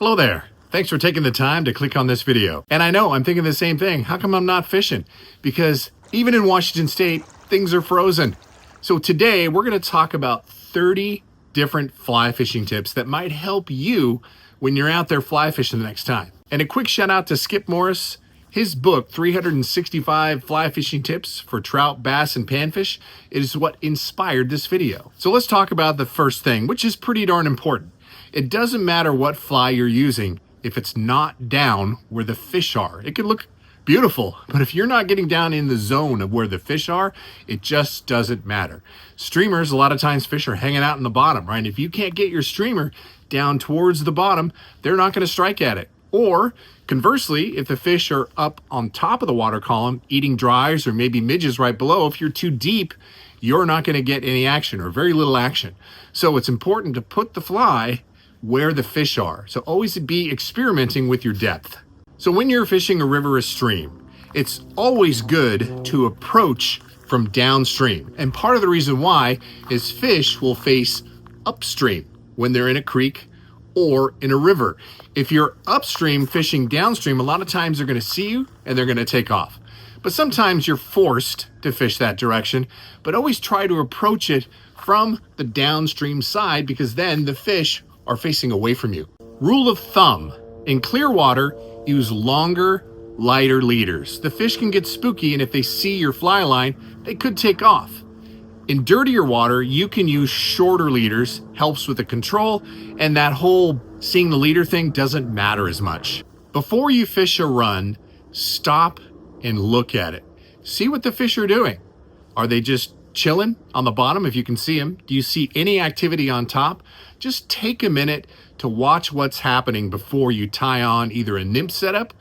Hello there. Thanks for taking the time to click on this video. And I know I'm thinking the same thing. How come I'm not fishing? Because even in Washington State, things are frozen. So today we're going to talk about 30 different fly fishing tips that might help you when you're out there fly fishing the next time. And a quick shout out to Skip Morris. His book, 365 Fly Fishing Tips for Trout, Bass, and Panfish, is what inspired this video. So let's talk about the first thing, which is pretty darn important. It doesn't matter what fly you're using if it's not down where the fish are. It could look beautiful, but if you're not getting down in the zone of where the fish are, it just doesn't matter. Streamers, a lot of times fish are hanging out in the bottom, right? If you can't get your streamer down towards the bottom, they're not going to strike at it. Or conversely, if the fish are up on top of the water column, eating dries or maybe midges right below, if you're too deep, you're not going to get any action or very little action. So it's important to put the fly where the fish are. So always be experimenting with your depth. So when you're fishing a river or stream, it's always good to approach from downstream. And part of the reason why is fish will face upstream when they're in a creek or in a river. If you're upstream fishing downstream, a lot of times they're going to see you and they're going to take off. But sometimes you're forced to fish that direction, but always try to approach it from the downstream side because then the fish are facing away from you. Rule of thumb, in clear water, use longer, lighter leaders. The fish can get spooky, and if they see your fly line, they could take off. In dirtier water, you can use shorter leaders, helps with the control, and that whole seeing the leader thing doesn't matter as much. Before you fish a run, stop and look at it. See what the fish are doing. Are they just chilling on the bottom if you can see them? Do you see any activity on top? Just take a minute to watch what's happening before you tie on either a nymph setup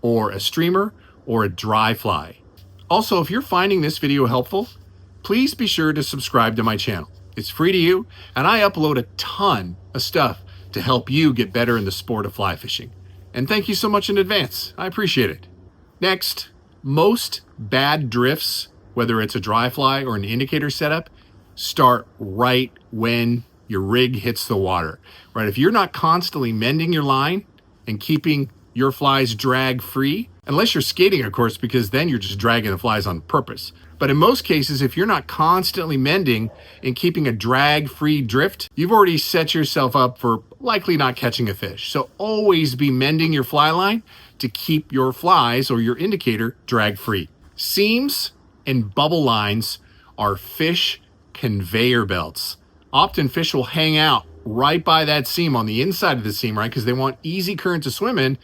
or a streamer or a dry fly. Also, if you're finding this video helpful, please be sure to subscribe to my channel. It's free to you, and I upload a ton of stuff to help you get better in the sport of fly fishing. And thank you so much in advance. I appreciate it. Next, most bad drifts, whether it's a dry fly or an indicator setup, start right when your rig hits the water, right? If you're not constantly mending your line and keeping your flies drag free, unless you're skating, of course, because then you're just dragging the flies on purpose. But in most cases, if you're not constantly mending and keeping a drag-free drift, you've already set yourself up for likely not catching a fish. So always be mending your fly line to keep your flies or your indicator drag-free. Seams and bubble lines are fish conveyor belts. Often fish will hang out right by that seam on the inside of the seam, right? Because they want easy current to swim in.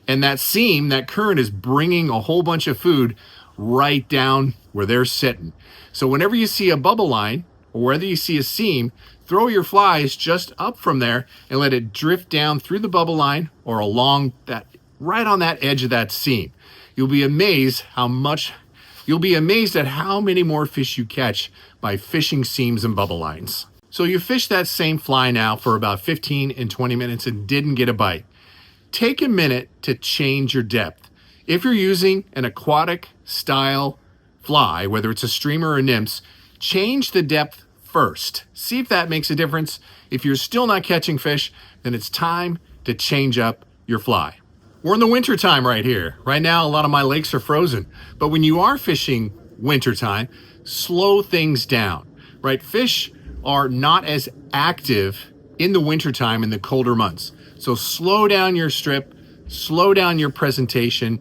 And that seam, that current is bringing a whole bunch of food right down where they're sitting. So whenever you see a bubble line or whether you see a seam, throw your flies just up from there and let it drift down through the bubble line or along that, right on that edge of that seam. You'll be amazed at how many more fish you catch by fishing seams and bubble lines. So you fish that same fly now for about 15 and 20 minutes and didn't get a bite. Take a minute to change your depth. If you're using an aquatic style fly, whether it's a streamer or nymphs, change the depth first. See if that makes a difference. If you're still not catching fish, then it's time to change up your fly. We're in the winter time right here. Right now, a lot of my lakes are frozen. But when you are fishing wintertime, slow things down, right? Fish are not as active in the wintertime in the colder months. So slow down your strip, slow down your presentation,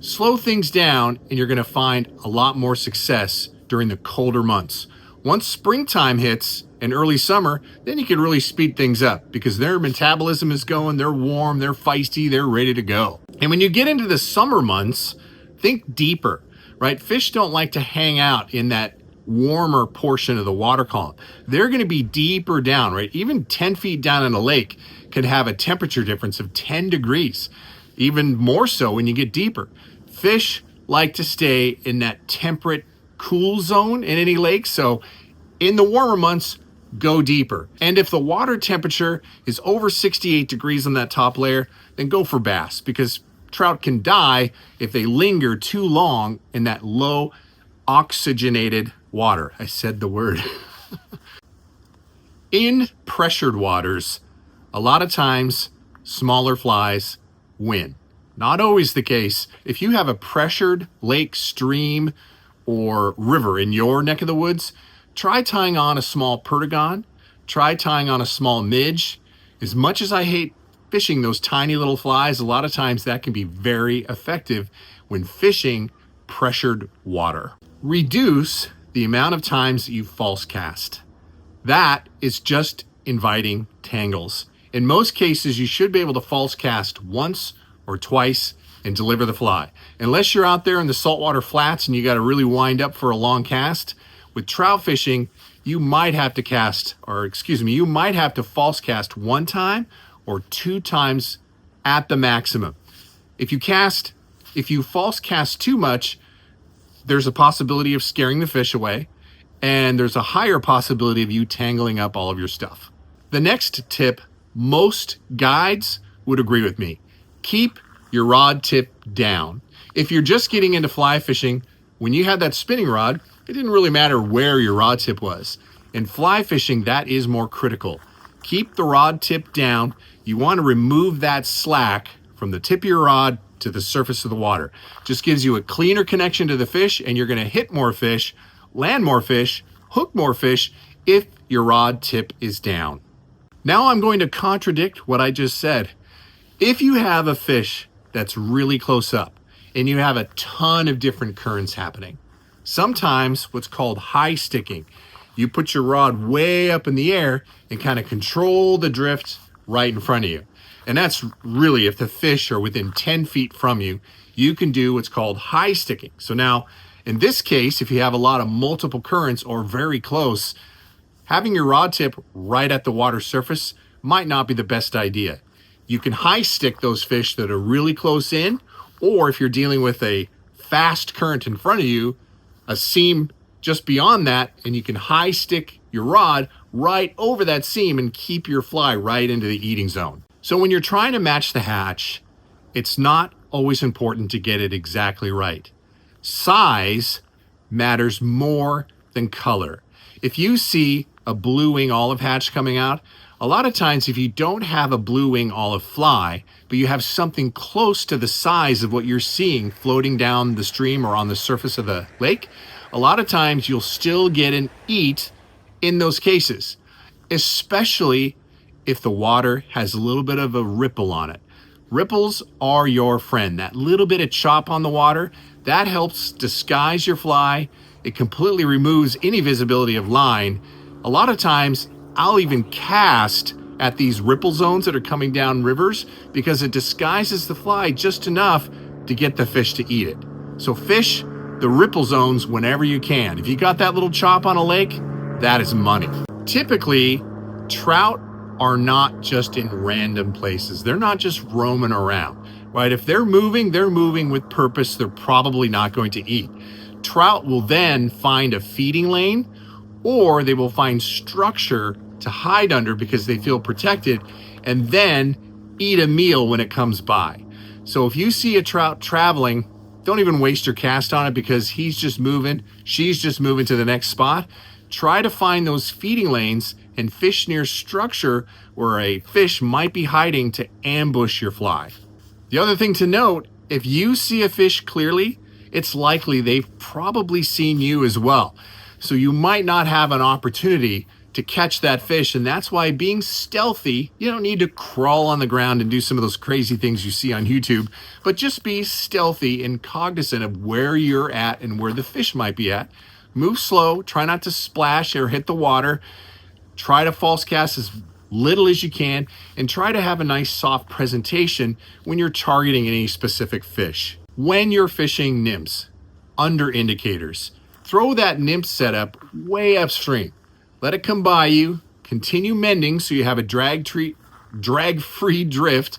slow things down, and you're gonna find a lot more success during the colder months. Once springtime hits and early summer, then you can really speed things up because their metabolism is going, they're warm, they're feisty, they're ready to go. And when you get into the summer months, think deeper, right? Fish don't like to hang out in that warmer portion of the water column. They're going to be deeper down, right? Even 10 feet down in a lake can have a temperature difference of 10 degrees, even more so when you get deeper. Fish like to stay in that temperate, cool zone in any lake. So in the warmer months, go deeper. And if the water temperature is over 68 degrees on that top layer, then go for bass because trout can die if they linger too long in that low oxygenated water. I said the word. In pressured waters, a lot of times smaller flies win. Not always the case. If you have a pressured lake, stream, or river in your neck of the woods, try tying on a small perdigon, try tying on a small midge. As much as I hate fishing those tiny little flies, a lot of times that can be very effective when fishing pressured water. Reduce the amount of times that you false cast. That is just inviting tangles. In most cases, you should be able to false cast once or twice and deliver the fly. Unless you're out there in the saltwater flats and you got to really wind up for a long cast, with trout fishing, you might have to you might have to false cast one time or two times at the maximum. If you false cast too much, there's a possibility of scaring the fish away, and there's a higher possibility of you tangling up all of your stuff. The next tip, most guides would agree with me. Keep your rod tip down. If you're just getting into fly fishing, when you had that spinning rod, it didn't really matter where your rod tip was. In fly fishing, that is more critical. Keep the rod tip down. You want to remove that slack from the tip of your rod to the surface of the water. Just gives you a cleaner connection to the fish, and you're going to hit more fish, land more fish, hook more fish if your rod tip is down. Now I'm going to contradict what I just said. If you have a fish that's really close up and you have a ton of different currents happening, sometimes what's called high sticking, you put your rod way up in the air and kind of control the drift right in front of you. And that's really, if the fish are within 10 feet from you, you can do what's called high sticking. So now, in this case, if you have a lot of multiple currents or very close, having your rod tip right at the water surface might not be the best idea. You can high stick those fish that are really close in, or if you're dealing with a fast current in front of you, a seam just beyond that, and you can high stick your rod right over that seam and keep your fly right into the eating zone. So when you're trying to match the hatch, it's not always important to get it exactly right. Size matters more than color. If you see a blue wing olive hatch coming out, a lot of times if you don't have a blue wing olive fly, but you have something close to the size of what you're seeing floating down the stream or on the surface of the lake, a lot of times you'll still get an eat in those cases, especially if the water has a little bit of a ripple on it. Ripples are your friend. That little bit of chop on the water, that helps disguise your fly. It completely removes any visibility of line. A lot of times I'll even cast at these ripple zones that are coming down rivers because it disguises the fly just enough to get the fish to eat it. So fish the ripple zones whenever you can. If you got that little chop on a lake, that is money. Typically, trout are not just in random places. They're not just roaming around, right? If they're moving with purpose. They're probably not going to eat. Trout will then find a feeding lane, or they will find structure to hide under because they feel protected, and then eat a meal when it comes by. So if you see a trout traveling, don't even waste your cast on it because he's just moving, she's just moving to the next spot. Try to find those feeding lanes and fish near structure where a fish might be hiding to ambush your fly. The other thing to note, if you see a fish clearly, it's likely they've probably seen you as well. So you might not have an opportunity to catch that fish, and that's why being stealthy, you don't need to crawl on the ground and do some of those crazy things you see on YouTube, but just be stealthy and cognizant of where you're at and where the fish might be at. Move slow, try not to splash or hit the water, try to false cast as little as you can, and try to have a nice soft presentation when you're targeting any specific fish. When you're fishing nymphs, under indicators, throw that nymph setup way upstream. Let it come by you, continue mending so you have a drag-free drift,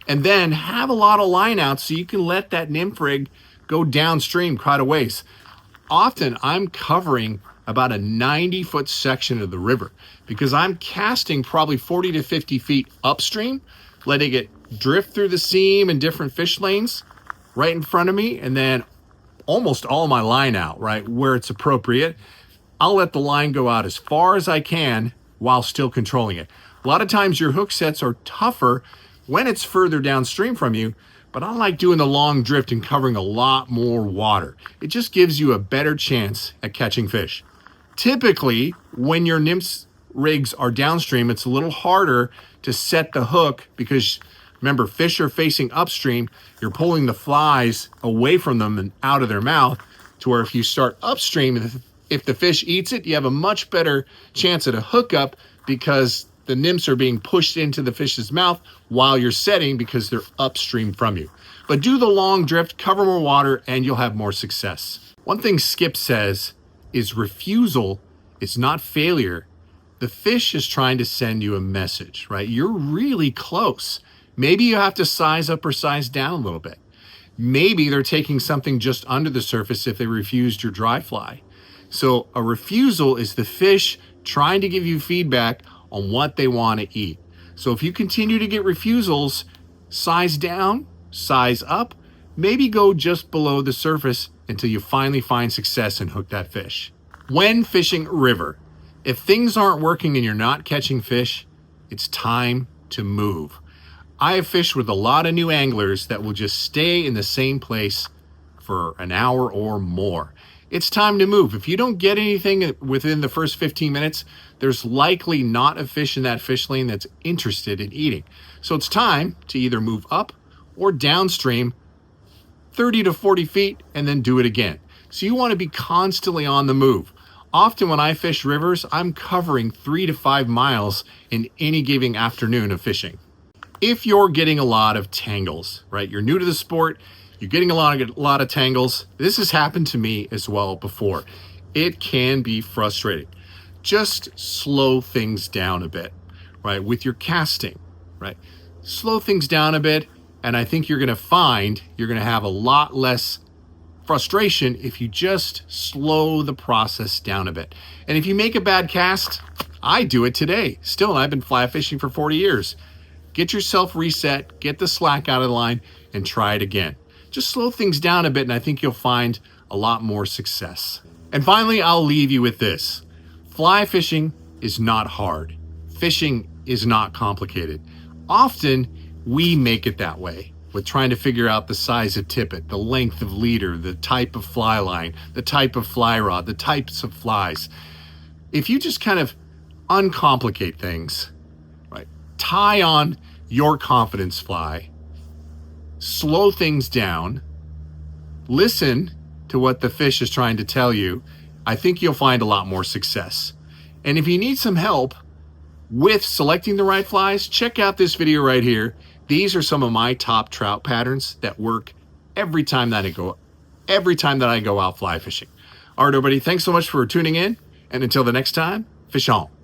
and then have a lot of line out so you can let that nymph rig go downstream quite a ways. Often I'm covering about a 90-foot section of the river because I'm casting probably 40 to 50 feet upstream, letting it drift through the seam and different fish lanes right in front of me, and then almost all my line out, right, where it's appropriate. I'll let the line go out as far as I can while still controlling it. A lot of times your hook sets are tougher when it's further downstream from you, but I like doing the long drift and covering a lot more water. It just gives you a better chance at catching fish. Typically, when your nymphs rigs are downstream, it's a little harder to set the hook because remember, fish are facing upstream. You're pulling the flies away from them and out of their mouth, to where if you start upstream, if the fish eats it, you have a much better chance at a hookup because the nymphs are being pushed into the fish's mouth while you're setting because they're upstream from you. But do the long drift, cover more water, and you'll have more success. One thing Skip says is refusal is not failure. The fish is trying to send you a message, right? You're really close. Maybe you have to size up or size down a little bit. Maybe they're taking something just under the surface if they refused your dry fly. So a refusal is the fish trying to give you feedback on what they want to eat. So if you continue to get refusals, size down, size up, maybe go just below the surface until you finally find success and hook that fish. When fishing river, if things aren't working and you're not catching fish, it's time to move. I have fished with a lot of new anglers that will just stay in the same place for an hour or more. It's time to move. If you don't get anything within the first 15 minutes, there's likely not a fish in that fish lane that's interested in eating. So it's time to either move up or downstream 30 to 40 feet and then do it again. So you want to be constantly on the move. Often when I fish rivers, I'm covering 3 to 5 miles in any given afternoon of fishing. If you're getting a lot of tangles, right? You're new to the sport, you're getting a lot of tangles. This has happened to me as well before. It can be frustrating. Just slow things down a bit, right? With your casting, right? Slow things down a bit, and I think you're gonna find you're gonna have a lot less frustration if you just slow the process down a bit. And if you make a bad cast, I do it today. Still, I've been fly fishing for 40 years. Get yourself reset, get the slack out of the line, and try it again. Just slow things down a bit, and I think you'll find a lot more success. And finally, I'll leave you with this. Fly fishing is not hard. Fishing is not complicated. Often, we make it that way with trying to figure out the size of tippet, the length of leader, the type of fly line, the type of fly rod, the types of flies. If you just kind of uncomplicate things, right? Tie on your confidence fly, slow things down, listen to what the fish is trying to tell you, I think you'll find a lot more success. And if you need some help with selecting the right flies, check out this video right here. These are some of my top trout patterns that work every time that I go out fly fishing. All right, everybody, thanks so much for tuning in. And until the next time, fish on.